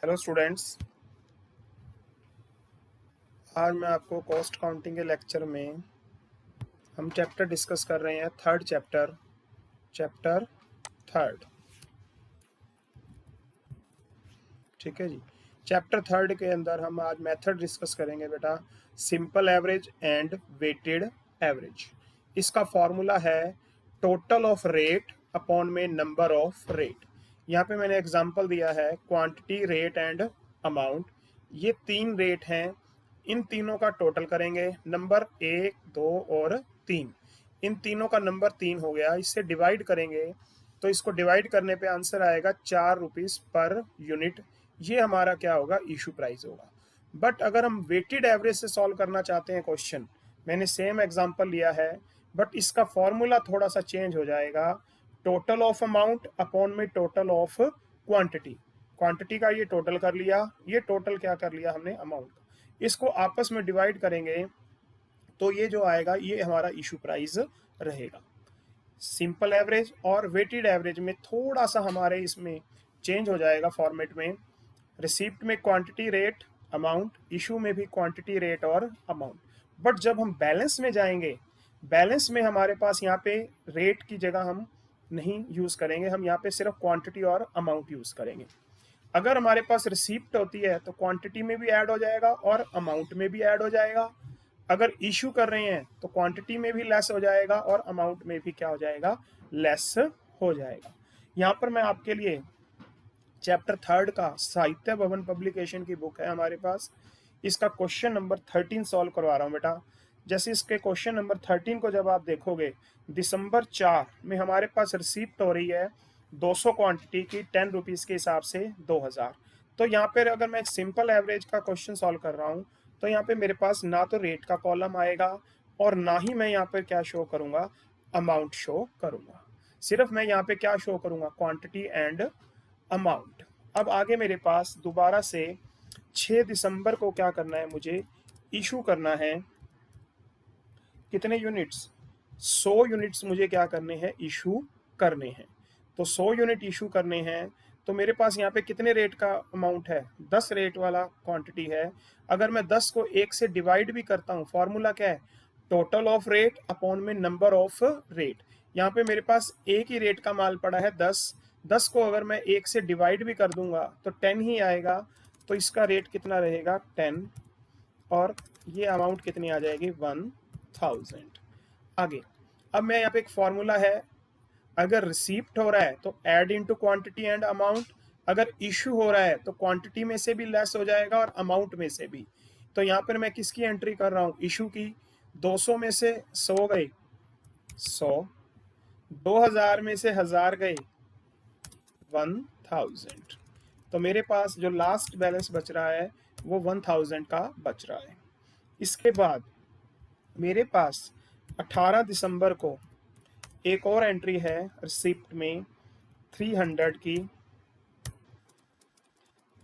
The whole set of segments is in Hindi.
Hello students. आज मैं आपको कॉस्ट काउंटिंग के लेक्चर में हम चैप्टर डिस्कस कर रहे हैं थर्ड चैप्टर थर्ड। ठीक है जी। चैप्टर थर्ड के अंदर हम आज मेथड डिस्कस करेंगे बेटा, simple average and weighted average. इसका फॉर्मूला है टोटल ऑफ रेट अपॉन में नंबर ऑफ रेट। यहाँ पे मैंने एग्जांपल दिया है क्वांटिटी, रेट एंड अमाउंट। ये तीन रेट हैं, इन तीनों का टोटल करेंगे, नंबर 1, 2 और 3। इन तीनों का नंबर 3 हो गया, इससे डिवाइड करेंगे तो इसको डिवाइड करने पे आंसर आएगा 4 रुपीज़ पर यूनिट। ये हमारा क्या होगा, इशू प्राइस होगा। बट अगर हम वेटेड एवरेज से सॉल्व करना चाहते हैं क्वेश्चन, मैंने सेम एग्जांपल लिया है बट इसका फॉर्मूला थोड़ा सा चेंज हो जाएगा। टोटल ऑफ अमाउंट अपॉन में टोटल ऑफ क्वांटिटी। क्वांटिटी का ये टोटल कर लिया, ये टोटल क्या कर लिया हमने, अमाउंट का। इसको आपस में डिवाइड करेंगे तो ये जो आएगा ये हमारा इशू प्राइस रहेगा। सिंपल एवरेज और वेटेड एवरेज में थोड़ा सा हमारे इसमें चेंज हो जाएगा फॉर्मेट में। रिसिप्ट में क्वांटिटी, रेट, अमाउंट, इशू में भी क्वांटिटी, रेट और अमाउंट। बट जब हम बैलेंस में जाएंगे, बैलेंस में हमारे पास यहाँ पे रेट की जगह हम नहीं यूज करेंगे, हम यहाँ पे सिर्फ क्वांटिटी और अमाउंट यूज करेंगे। अगर हमारे पास रिसिप्ट होती है तो क्वांटिटी में भी ऐड हो जाएगा और अमाउंट में भी ऐड हो जाएगा। अगर इशू कर रहे हैं तो क्वांटिटी में भी लेस हो जाएगा और अमाउंट में भी क्या हो जाएगा, लेस हो जाएगा। यहाँ पर मैं आपके लिए चैप्टर थर्ड का साहित्य भवन पब्लिकेशन की बुक है हमारे पास, इसका क्वेश्चन नंबर 13 सॉल्व करवा रहा हूँ बेटा। जैसे इसके क्वेश्चन नंबर 13 को जब आप देखोगे, दिसंबर 4 में हमारे पास रिसिप्ट हो रही है 200 क्वांटिटी की 10 रुपीज़ के हिसाब से 2000। तो यहाँ पर अगर मैं सिंपल एवरेज का क्वेश्चन सॉल्व कर रहा हूँ तो यहाँ पे मेरे पास ना तो रेट का कॉलम आएगा और ना ही मैं यहाँ पर क्या शो करूँगा, अमाउंट शो करूँगा। सिर्फ मैं यहाँ पे क्या शो करूँगा, क्वांटिटी एंड अमाउंट। अब आगे मेरे पास दोबारा से 6 दिसंबर को क्या करना है, मुझे इशू करना है कितने यूनिट्स, 100 यूनिट्स मुझे क्या करने हैं, इशू करने हैं। तो 100 यूनिट इशू करने हैं तो मेरे पास यहाँ पे कितने रेट का अमाउंट है, 10 रेट वाला क्वांटिटी है। अगर मैं 10 को 1 से डिवाइड भी करता हूँ, फॉर्मूला क्या है, टोटल ऑफ रेट अपॉन में नंबर ऑफ रेट। यहाँ पे मेरे पास एक ही रेट का माल पड़ा है 10, 10 को अगर मैं 1 से डिवाइड भी कर दूंगा तो 10 ही आएगा। तो इसका रेट कितना रहेगा, 10, और ये अमाउंट कितनी आ जाएगी, 1000। आगे अब मैं यहाँ पे एक फॉर्मूला है, अगर रिसीप्ट हो रहा है तो add into quantity and amount, अगर इशू हो रहा है तो क्वांटिटी में से भी लेस हो जाएगा और अमाउंट में से भी। तो यहाँ पर मैं किसकी एंट्री कर रहा हूँ, इशू की। 200 में से 100 गए, 100, 2000 में से 1000 गए, 1000। तो मेरे पास जो लास्ट बैलेंस बच रहा है वो 1000 का बच रहा है। इसके बाद मेरे पास 18 दिसंबर को एक और एंट्री है रिसिप्ट में 300 की,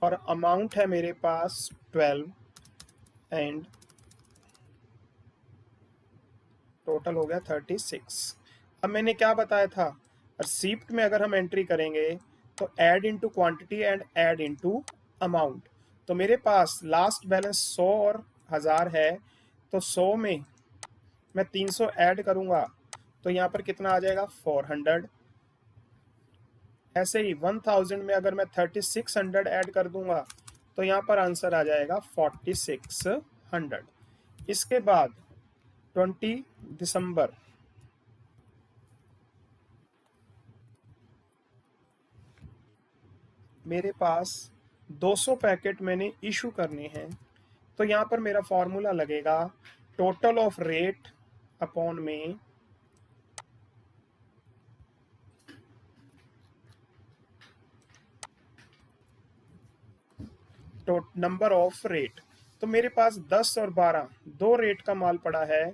और अमाउंट है मेरे पास 12 एंड टोटल हो गया 36। अब मैंने क्या बताया था, रिसिप्ट में अगर हम एंट्री करेंगे तो add into quantity and add into amount. तो मेरे पास लास्ट बैलेंस 100 और 1000 है, तो 100 में मैं 300 ऐड करूंगा तो यहाँ पर कितना आ जाएगा, 400। ऐसे ही 1000 में अगर मैं 3600 ऐड कर दूंगा तो यहाँ पर आंसर आ जाएगा 4600। इसके बाद 20 दिसंबर मेरे पास 200 पैकेट मैंने इशू करने हैं। तो यहाँ पर मेरा फॉर्मूला लगेगा टोटल ऑफ रेट अपॉन में नंबर ऑफ रेट। तो मेरे पास 10 और 12 दो रेट का माल पड़ा है,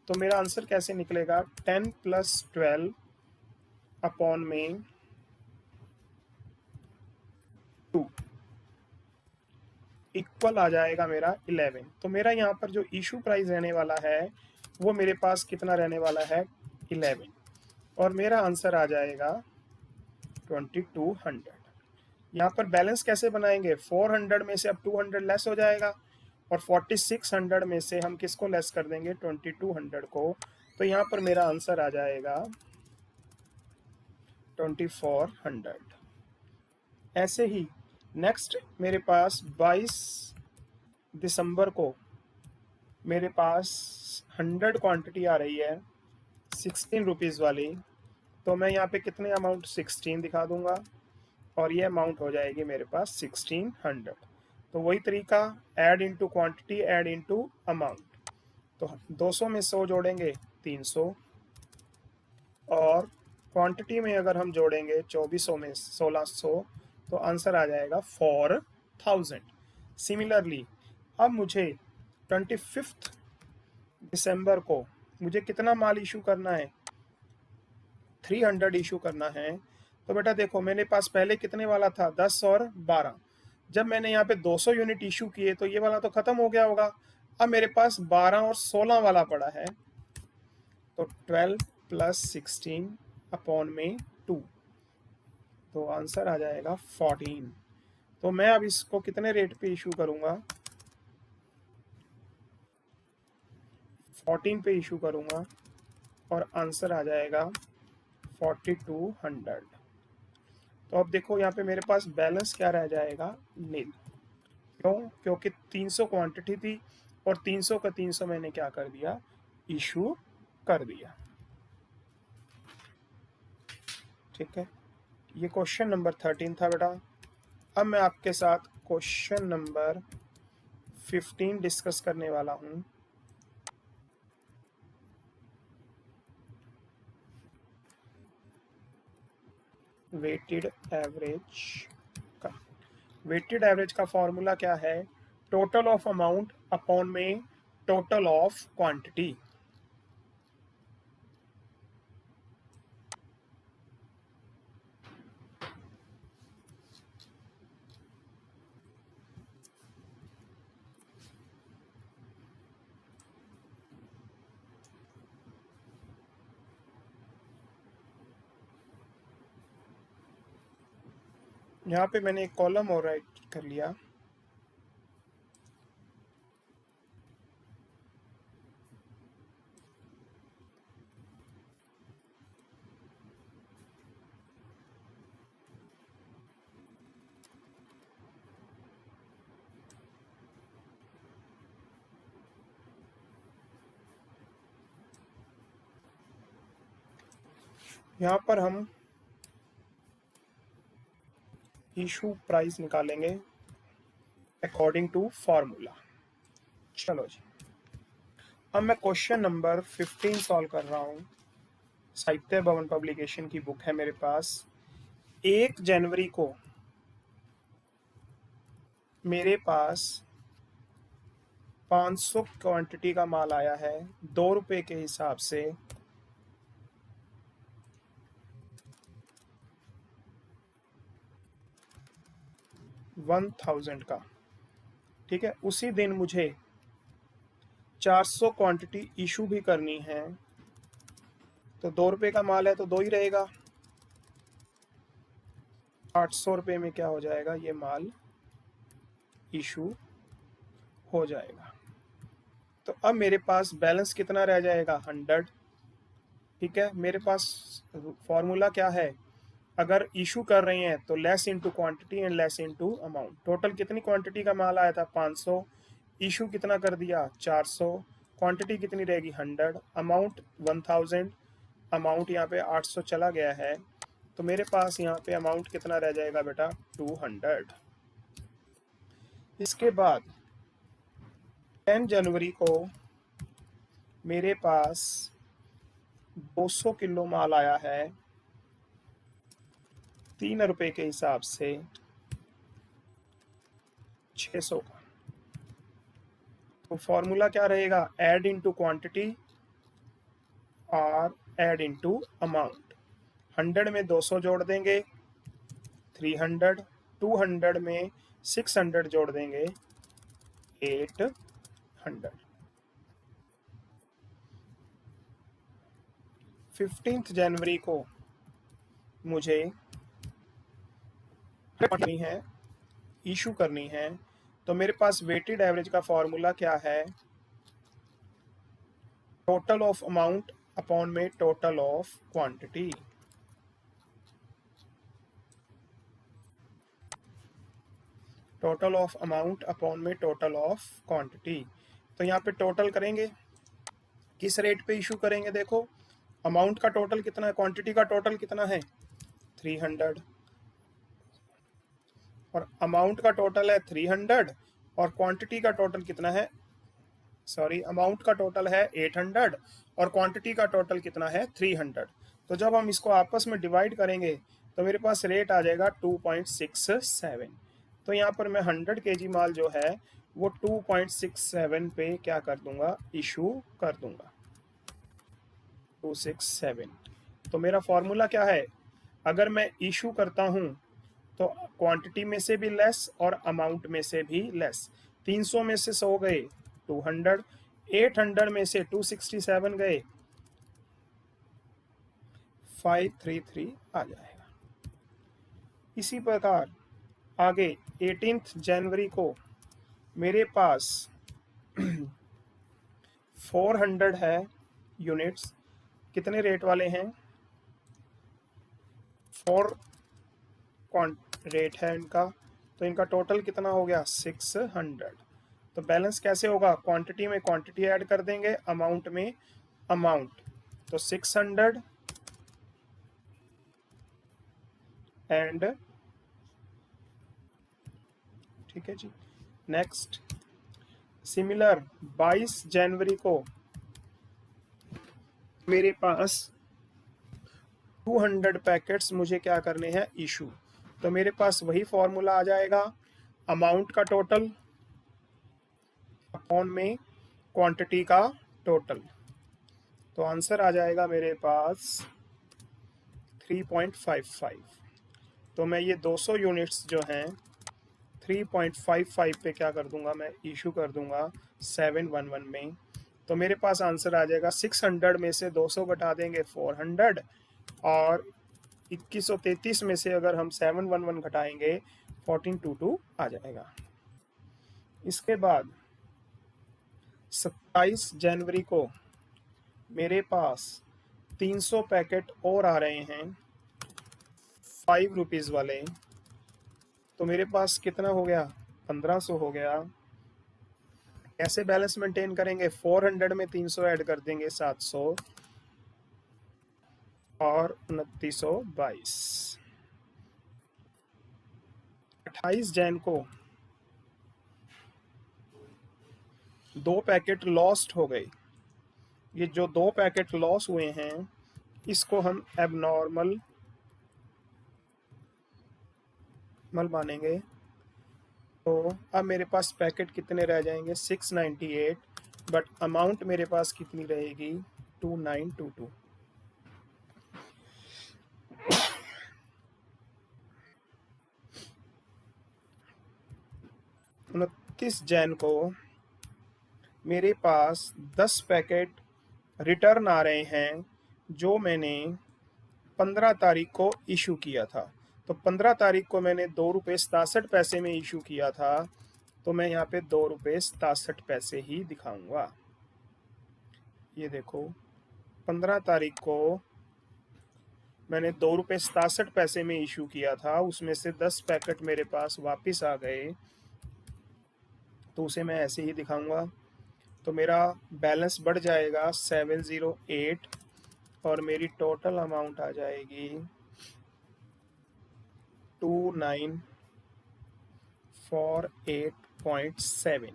तो मेरा आंसर कैसे निकलेगा, 10 + 12 अपॉन में 2 इक्वल आ जाएगा मेरा 11। तो मेरा यहाँ पर जो इशू प्राइस रहने वाला है वो मेरे पास कितना रहने वाला है, 11, और मेरा आंसर आ जाएगा 2200। यहाँ पर बैलेंस कैसे बनाएंगे, 400 में से अब 200 लेस हो जाएगा और 4600 में से हम किसको लेस कर देंगे, 2200 को। तो यहाँ पर मेरा आंसर आ जाएगा 2400। ऐसे ही नेक्स्ट मेरे पास 22 दिसंबर को मेरे पास 100 क्वांटिटी आ रही है 16 रुपीज़ वाली। तो मैं यहाँ पे कितने अमाउंट, 16 दिखा दूंगा और ये अमाउंट हो जाएगी मेरे पास 1600। तो वही तरीका, add into quantity, add into amount. तो 200 में 100 जोड़ेंगे 300, और क्वांटिटी में अगर हम जोड़ेंगे 2400 में 1600, तो आंसर आ जाएगा 4000। सिमिलरली अब मुझे 25 दिसंबर को मुझे कितना माल इशू करना है, 300 इशू करना है। तो बेटा देखो मेरे पास पहले कितने वाला था, 10 और 12। जब मैंने यहाँ पे 200 यूनिट इशू किए तो ये वाला तो खत्म हो गया होगा। अब मेरे पास 12 और 16 वाला पड़ा है, तो 12 + 16 अपॉन में 2, तो आंसर आ जाएगा 14। तो मैं अब इसको कितने रेट पे इशू करूंगा, 14 पे इशू करूंगा और आंसर आ जाएगा 4200। तो अब देखो यहाँ पे मेरे पास बैलेंस क्या रह जाएगा, नील। क्यों, क्योंकि 300 क्वांटिटी थी और 300 का 300 मैंने क्या कर दिया, इशू कर दिया। ठीक है, ये क्वेश्चन नंबर 13 था बेटा। अब मैं आपके साथ क्वेश्चन नंबर 15 डिस्कस करने वाला हूँ। वेटेड एवरेज का, वेटेड एवरेज का फॉर्मूला क्या है, टोटल ऑफ अमाउंट अपॉन में टोटल ऑफ क्वांटिटी। यहाँ पे मैंने एक कॉलम और राइट कर लिया। यहाँ पर हम इशू प्राइस निकालेंगे अकॉर्डिंग टू फॉर्मूला। चलो जी, अब मैं क्वेश्चन नंबर 15 सॉल्व कर रहा हूँ। साहित्य भवन पब्लिकेशन की बुक है मेरे पास। 1 जनवरी को मेरे पास 500 क्वांटिटी का माल आया है, 2 रुपए के हिसाब से। $1000 का, ठीक है। उसी दिन मुझे 400 क्वांटिटी इशू भी करनी है, तो 2 रुपए का माल है तो 2 ही रहेगा। 800 रुपये में क्या हो जाएगा, ये माल इशू हो जाएगा। तो अब मेरे पास बैलेंस कितना रह जाएगा, 100। ठीक है, मेरे पास फॉर्मूला क्या है, अगर इशू कर रहे हैं तो less into quantity and less into amount. Total कितनी क्वांटिटी का माल आया था, 500, इशू कितना कर दिया, 400, क्वांटिटी कितनी रहेगी, 100, अमाउंट 1000, अमाउंट यहाँ पे 800 चला गया है, तो मेरे पास यहाँ पे अमाउंट कितना रह जाएगा बेटा, 200। इसके बाद 10 जनवरी को मेरे पास 200 किलो माल आया है 3 रुपए के हिसाब से 600 का। तो फॉर्मूला क्या रहेगा, ऐड इनटू क्वांटिटी और ऐड इनटू अमाउंट। 100 में 200 जोड़ देंगे 300, 200 में 600 जोड़ देंगे 800। 15 जनवरी को मुझे करनी है, इशू करनी है, तो मेरे पास वेटेड एवरेज का फॉर्मूला क्या है, टोटल ऑफ अमाउंट अपॉन में total of quantity. Total of amount upon में टोटल ऑफ क्वांटिटी। तो यहाँ पे टोटल करेंगे, किस रेट पे इशू करेंगे, देखो अमाउंट का टोटल कितना है, क्वांटिटी का टोटल कितना है 300, और अमाउंट का टोटल है 300 और क्वांटिटी का टोटल कितना है, सॉरी अमाउंट का टोटल है 800 और क्वांटिटी का टोटल कितना है 300। तो जब हम इसको आपस में डिवाइड करेंगे तो मेरे पास रेट आ जाएगा 2.67। तो यहाँ पर मैं 100 kg माल जो है वो 2.67 पे क्या कर दूंगा, इशू कर दूंगा 267। तो मेरा फॉर्मूला क्या है, अगर मैं इशू करता हूँ तो क्वांटिटी में से भी लेस और अमाउंट में से भी लेस, 300 में से 100 गए 200, 800 में से 267 गए 533 आ जाएगा। इसी प्रकार आगे 18 जनवरी को मेरे पास 400 है यूनिट्स, कितने रेट वाले हैं, 4 रेट है इनका, तो इनका टोटल कितना हो गया 600। तो बैलेंस कैसे होगा, क्वांटिटी में क्वांटिटी ऐड कर देंगे, अमाउंट में अमाउंट, तो 600 एंड, ठीक है जी। नेक्स्ट सिमिलर 22 जनवरी को मेरे पास 200 पैकेट्स मुझे क्या करने हैं, इशू। तो मेरे पास वही फॉर्मूला आ जाएगा, अमाउंट का टोटल अपॉन में क्वांटिटी का टोटल। तो आंसर आ जाएगा मेरे पास 3.55। तो मैं ये 200 यूनिट्स जो हैं 3.55 पे क्या कर दूंगा, मैं इशू कर दूंगा 711 में। तो मेरे पास आंसर आ जाएगा 600 में से 200 घटा देंगे 400 और 2133 में से अगर हम 711 घटाएंगे 1422 आ जाएगा। इसके बाद 27 जनवरी को मेरे पास 300 पैकेट और आ रहे हैं 5 रुपीज़ वाले। तो मेरे पास कितना हो गया, 1500 हो गया। कैसे बैलेंस मेंटेन करेंगे, 400 में 300 ऐड कर देंगे 700 और 2922। 28 जैन को 2 पैकेट लॉस्ट हो गए। ये जो 2 पैकेट लॉस हुए हैं इसको हम एबनॉर्मल मानेंगे। तो अब मेरे पास पैकेट कितने रह जाएंगे 698, बट अमाउंट मेरे पास कितनी रहेगी 2922। 29 जैन को मेरे पास 10 पैकेट रिटर्न आ रहे हैं जो मैंने 15 तारीख को इशू किया था। तो 15 तारीख को मैंने 2 रुपये 67 पैसे में इशू किया था, तो मैं यहाँ पे 2 रुपये 67 ही दिखाऊंगा। ये देखो 15 तारीख को मैंने 2 रुपये 67 पैसे में इशू किया था, उसमें से 10 पैकेट मेरे पास वापस आ गए, तो उसे मैं ऐसे ही दिखाऊंगा। तो मेरा बैलेंस बढ़ जाएगा 708 और मेरी टोटल अमाउंट आ जाएगी 2948.7।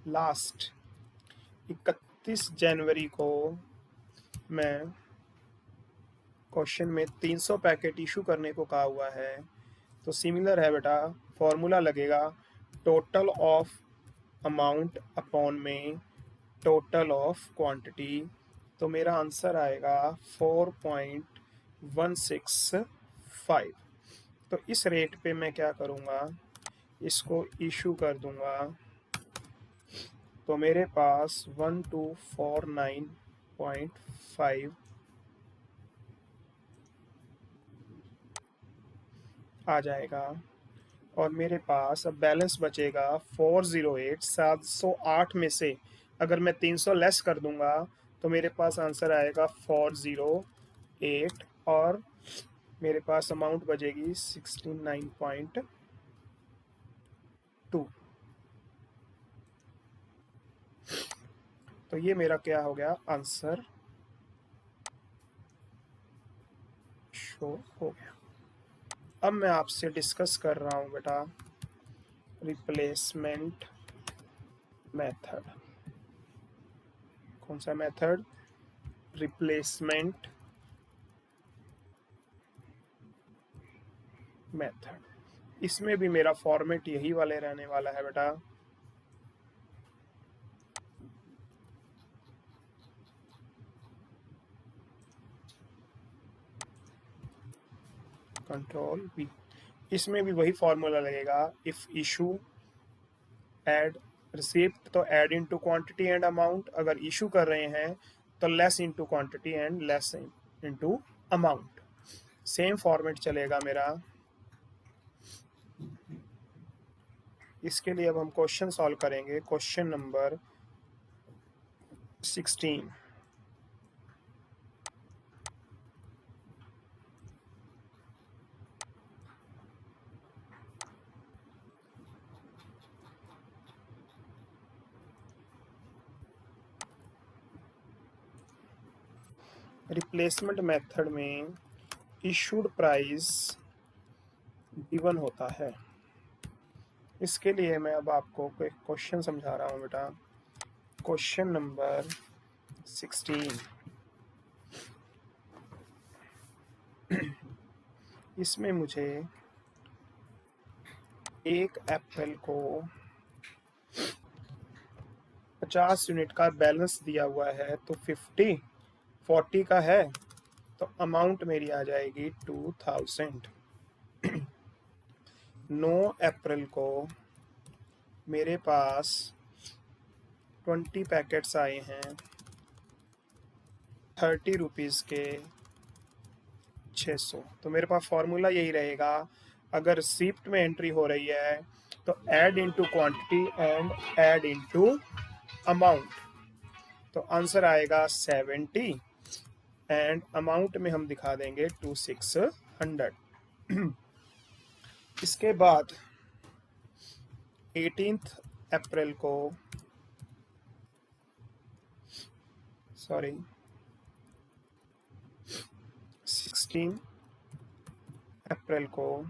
लास्ट 31 जनवरी को मैं क्वेश्चन में 300 पैकेट इशू करने को कहा हुआ है। तो सिमिलर है बेटा, फॉर्मूला लगेगा टोटल ऑफ अमाउंट अपॉन में टोटल ऑफ क्वांटिटी। तो मेरा आंसर आएगा 4.165। तो इस रेट पे मैं क्या करूँगा, इसको इशू कर दूंगा। तो मेरे पास 1249.5 आ जाएगा और मेरे पास अब बैलेंस बचेगा 408। 708 में से अगर मैं 300 लेस कर दूंगा तो मेरे पास आंसर आएगा 408 और मेरे पास अमाउंट बचेगी 69.2। तो ये मेरा क्या हो गया, आंसर शो हो गया। अब मैं आपसे डिस्कस कर रहा हूँ बेटा रिप्लेसमेंट मेथड। कौन सा मेथड? Replacement method. इसमें भी मेरा फॉर्मेट यही वाले रहने वाला है बेटा। Control B. इसमें भी वही फॉर्मूला लगेगा। इफ इशू एड रिसिप्ट तो add into quantity and amount, अगर इशू कर रहे हैं तो less into quantity and less into amount. Same format चलेगा मेरा। इसके लिए अब हम क्वेश्चन सॉल्व करेंगे। Question number 16। रिप्लेसमेंट मेथड में इशूड प्राइस गिवन होता है। इसके लिए मैं अब आपको एक क्वेश्चन समझा रहा हूँ बेटा। Question number 16। इसमें मुझे 1 अप्रैल को 50 यूनिट का बैलेंस दिया हुआ है, तो 40 का है तो अमाउंट मेरी आ जाएगी 2000। 9 अप्रैल को मेरे पास 20 पैकेट्स आए हैं 30 रुपीज़ के 600। तो मेरे पास फॉर्मूला यही रहेगा, अगर रिसिप्ट में एंट्री हो रही है तो add into quantity and add into amount. तो आंसर आएगा 70 एंड अमाउंट में हम दिखा देंगे 2600। इसके बाद 18 अप्रैल को 16 अप्रैल को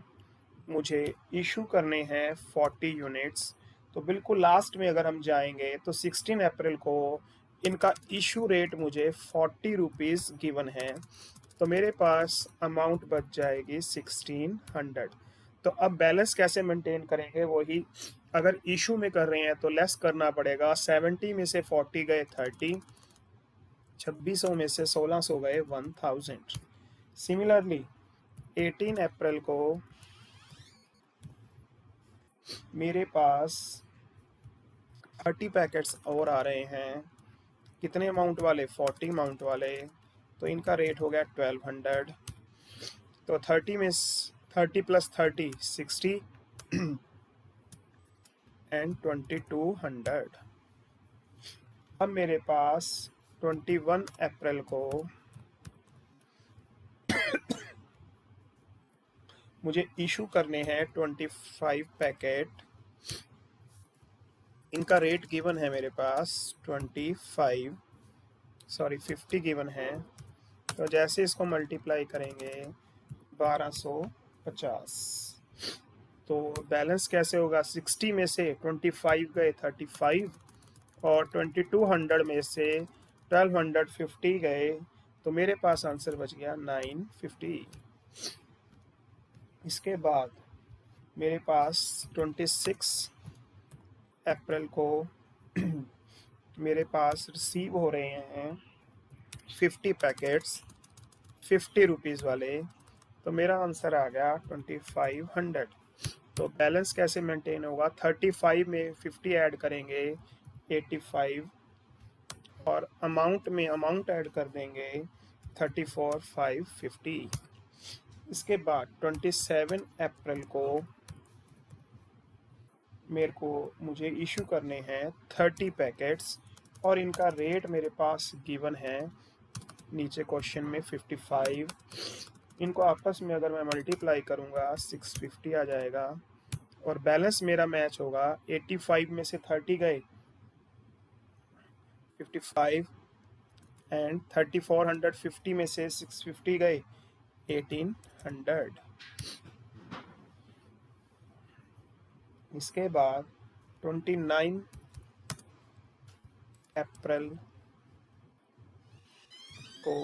मुझे इशू करने हैं 40 यूनिट्स। तो बिल्कुल लास्ट में अगर हम जाएंगे तो 16 अप्रैल को इनका इशू रेट मुझे 40 रुपीज़ गिवन है। तो मेरे पास अमाउंट बच जाएगी 1600। तो अब बैलेंस कैसे मेंटेन करेंगे, वही अगर इशू में कर रहे हैं तो लेस करना पड़ेगा। 70 में से 40 गए 30, 2600 में से 1600 गए 1000। सिमिलरली 18 अप्रैल को मेरे पास 30 पैकेट्स और आ रहे हैं। कितने अमाउंट वाले? 40 अमाउंट वाले। तो इनका रेट हो गया 1200। तो 30 में 30 प्लस 30 60 एंड 2200। अब मेरे पास 21 अप्रैल को मुझे इशू करने हैं 25 पैकेट। इनका रेट गिवन है मेरे पास 50 गिवन है। तो जैसे इसको मल्टीप्लाई करेंगे 1250। तो बैलेंस कैसे होगा? 60 में से 25 गए 35 और 2200 में से 1250 गए, तो मेरे पास आंसर बच गया 950। इसके बाद मेरे पास 26 अप्रैल को मेरे पास रिसीव हो रहे हैं 50 पैकेट्स 50 रुपीज़ वाले। तो मेरा आंसर आ गया 2500। तो बैलेंस कैसे मेंटेन होगा? 35 में 50 ऐड करेंगे 85 और अमाउंट में अमाउंट ऐड कर देंगे 34,550। इसके बाद 27 अप्रैल को मुझे इशू करने हैं 30 पैकेट्स और इनका रेट मेरे पास गिवन है नीचे क्वेश्चन में 55। इनको आपस में अगर मैं मल्टीप्लाई करूँगा 650 आ जाएगा और बैलेंस मेरा मैच होगा 85 में से 30 गए 55 एंड 3450 में से 650 गए 1800। इसके बाद 29 अप्रैल को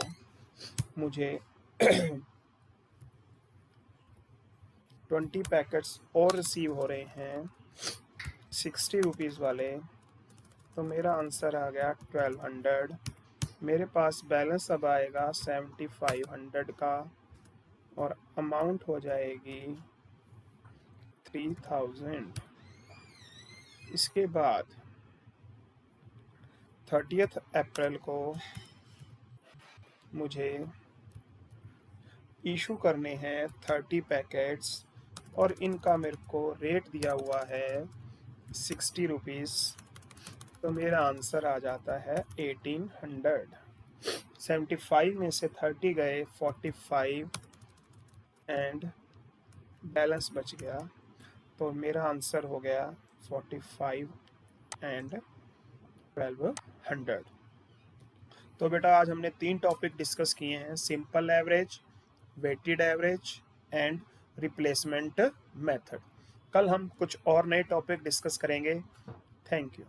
मुझे 20 पैकेट्स और रिसीव हो रहे हैं 60 रुपीज़ वाले, तो मेरा आंसर आ गया 1200। मेरे पास बैलेंस अब आएगा 7500 का और अमाउंट हो जाएगी 3000। इसके बाद 30 अप्रैल को मुझे इशू करने हैं 30 पैकेट्स और इनका मेरे को रेट दिया हुआ है 60 रुपीज़, तो मेरा आंसर आ जाता है 1800। 75 में से 30 गए 45 एंड बैलेंस बच गया, तो मेरा आंसर हो गया 45 एंड 1200। तो बेटा आज हमने 3 टॉपिक डिस्कस किए हैं, simple average, weighted average and replacement method. कल हम कुछ और नए टॉपिक डिस्कस करेंगे। Thank you.